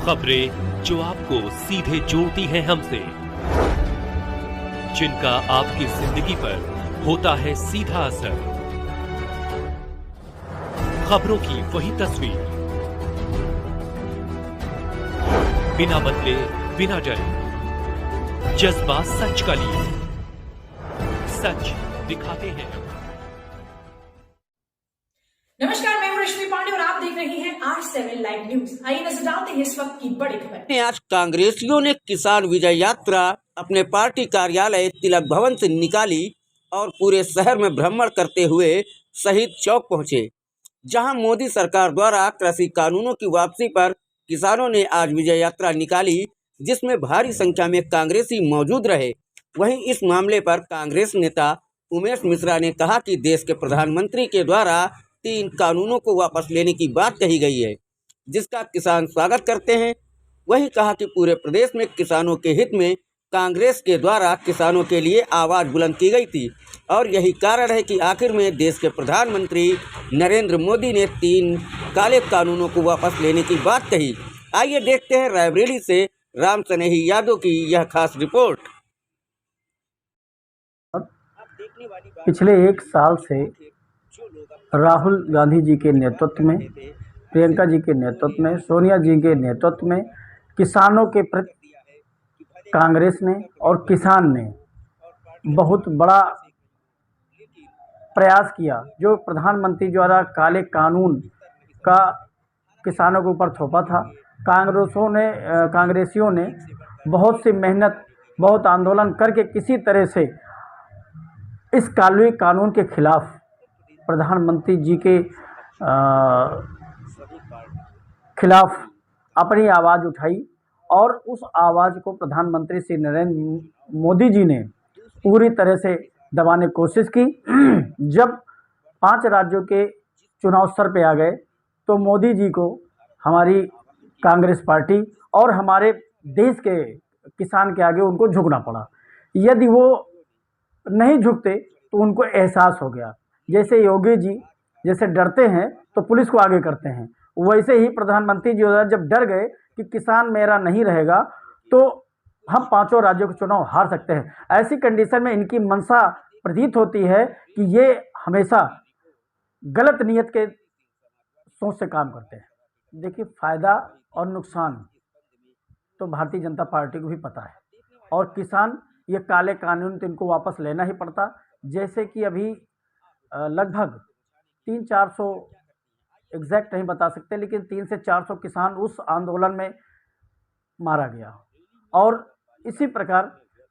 खबरें जो आपको सीधे जोड़ती हैं हमसे, जिनका आपकी जिंदगी पर होता है सीधा असर। खबरों की वही तस्वीर, बिना बदले बिना डरे, जज्बा सच का लिए, सच दिखाते हैं। नमस्कार, मैं हूं रश्मि पांडे और आप देख रहे हैं R7 लाइव न्यूज। आइए नजर डालते हैं इस वक्त की बड़ी खबर। आज कांग्रेसियों ने किसान विजय यात्रा अपने पार्टी कार्यालय तिलक भवन से निकाली और पूरे शहर में भ्रमण करते हुए शहीद चौक पहुंचे, जहां मोदी सरकार द्वारा कृषि कानूनों की वापसी पर किसानों ने आज विजय यात्रा निकाली, जिसमें भारी संख्या में कांग्रेसी मौजूद रहे। वहीं इस मामले पर कांग्रेस नेता उमेश मिश्रा ने कहा कि देश के प्रधानमंत्री के द्वारा 3 कानूनों को वापस लेने की बात कही गई है, जिसका किसान स्वागत करते हैं। वही कहा कि पूरे प्रदेश में किसानों के हित में कांग्रेस के द्वारा किसानों के लिए आवाज़ बुलंद की गई थी और यही कारण है कि आखिर में देश के प्रधानमंत्री नरेंद्र मोदी ने 3 काले कानूनों को वापस लेने की बात कही। आइए देखते हैं रायबरेली से राम सनेही यादव की यह खास रिपोर्ट। पिछले 1 साल से राहुल गांधी जी के नेतृत्व में, प्रियंका जी के नेतृत्व में, सोनिया जी के नेतृत्व में किसानों के प्रति कांग्रेस ने और किसान ने बहुत बड़ा प्रयास किया। जो प्रधानमंत्री द्वारा काले कानून का किसानों के ऊपर थोपा था, कांग्रेसियों ने बहुत सी मेहनत, बहुत आंदोलन करके किसी तरह से इस काले कानून के खिलाफ प्रधानमंत्री जी के खिलाफ अपनी आवाज़ उठाई और उस आवाज़ को प्रधानमंत्री श्री नरेंद्र मोदी जी ने पूरी तरह से दबाने की कोशिश की। जब 5 राज्यों के चुनाव सर पे आ गए तो मोदी जी को हमारी कांग्रेस पार्टी और हमारे देश के किसान के आगे उनको झुकना पड़ा। यदि वो नहीं झुकते तो उनको एहसास हो गया, जैसे योगी जी जैसे डरते हैं तो पुलिस को आगे करते हैं, वैसे ही प्रधानमंत्री जी जब डर गए कि किसान मेरा नहीं रहेगा तो हम 5 राज्यों के चुनाव हार सकते हैं। ऐसी कंडीशन में इनकी मंशा प्रतीत होती है कि ये हमेशा गलत नियत के सोच से काम करते हैं। देखिए, फ़ायदा और नुकसान तो भारतीय जनता पार्टी को भी पता है और किसान ये काले कानून तो इनको वापस लेना ही पड़ता। जैसे कि अभी लगभग 300-400 एग्जैक्ट नहीं बता सकते, लेकिन 300 से 400 किसान उस आंदोलन में मारा गया। और इसी प्रकार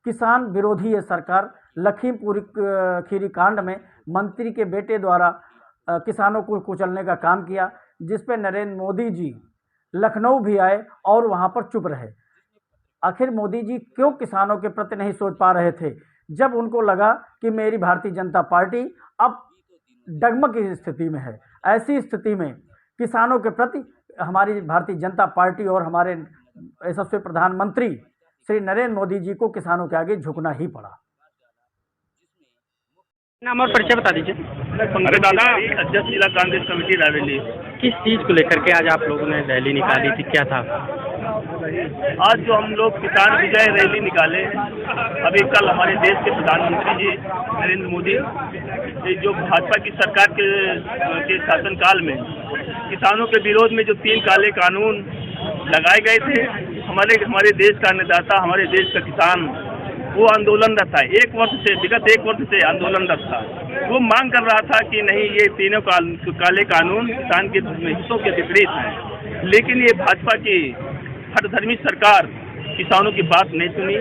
किसान विरोधी ये सरकार लखीमपुर खीरी कांड में मंत्री के बेटे द्वारा किसानों को कुचलने का काम किया, जिस पे नरेंद्र मोदी जी लखनऊ भी आए और वहाँ पर चुप रहे। आखिर मोदी जी क्यों किसानों के प्रति नहीं सोच पा रहे थे? जब उनको लगा कि मेरी भारतीय जनता पार्टी अब डगमग की स्थिति में है, ऐसी स्थिति में किसानों के प्रति हमारी भारतीय जनता पार्टी और हमारे यशस्वी प्रधानमंत्री श्री नरेंद्र मोदी जी को किसानों के आगे झुकना ही पड़ा। नाम और परिचय बता दीजिए। अरे दादा, अध्यक्ष जिला कांग्रेस कमेटी रायबरेली। किस चीज़ को लेकर के आज आप लोगों ने रैली निकाली थी, क्या था? आज जो हम लोग किसान विजय रैली निकाले, अभी कल हमारे देश के प्रधानमंत्री जी नरेंद्र मोदी जो भाजपा की सरकार के शासनकाल में किसानों के विरोध में जो 3 काले कानून लगाए गए थे, हमारे देश का अन्नदाता, हमारे देश का किसान वो आंदोलनरत था। विगत 1 वर्ष से आंदोलनरत था। वो मांग कर रहा था कि नहीं, ये तीनों काले कानून किसान के हितों के विपरीत हैं। लेकिन ये भाजपा की हठधर्मी सरकार किसानों की बात नहीं सुनी।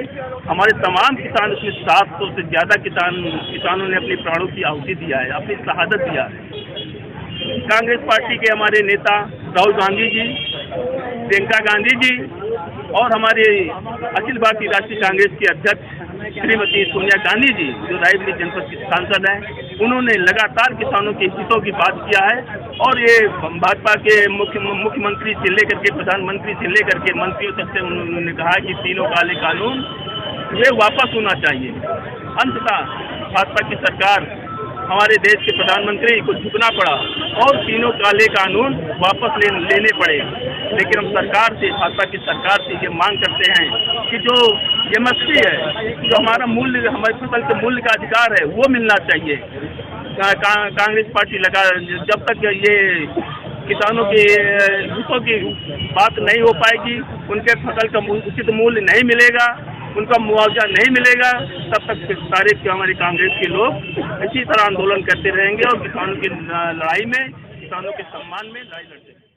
हमारे तमाम किसान, उसमें 700 से ज़्यादा किसानों ने अपने प्राणों की आहुति दिया है, अपनी शहादत दिया है। कांग्रेस पार्टी के हमारे नेता राहुल गांधी जी, प्रियंका गांधी जी और हमारे अखिल भारतीय राष्ट्रीय कांग्रेस की अध्यक्ष श्रीमती सोनिया गांधी जी, जो रायबरेली जनपद की सांसद हैं, उन्होंने लगातार किसानों के हितों की बात किया है। और ये भाजपा के मुख्यमंत्री से लेकर के प्रधानमंत्री से लेकर के मंत्रियों तक से उन्होंने कहा कि तीनों काले कानून वे वापस होना चाहिए। अंततः भाजपा की सरकार हमारे देश के प्रधानमंत्री को झुकना पड़ा और तीनों काले कानून वापस लेने पड़े। लेकिन हम सरकार से, भाजपा की सरकार से ये मांग करते हैं कि जो एमएसपी है, जो हमारा मूल्य, हमारी फसल के मूल्य का अधिकार है, वो मिलना चाहिए। कांग्रेस पार्टी लगा जब तक ये किसानों के हितों की बात नहीं हो पाएगी, उनके फसल का उचित मूल्य नहीं मिलेगा, उनका मुआवजा नहीं मिलेगा, तब तक सारे हमारे कांग्रेस के लोग इसी तरह आंदोलन करते रहेंगे और किसानों की लड़ाई में, किसानों के सम्मान में लड़ाई लड़ते रहेंगे।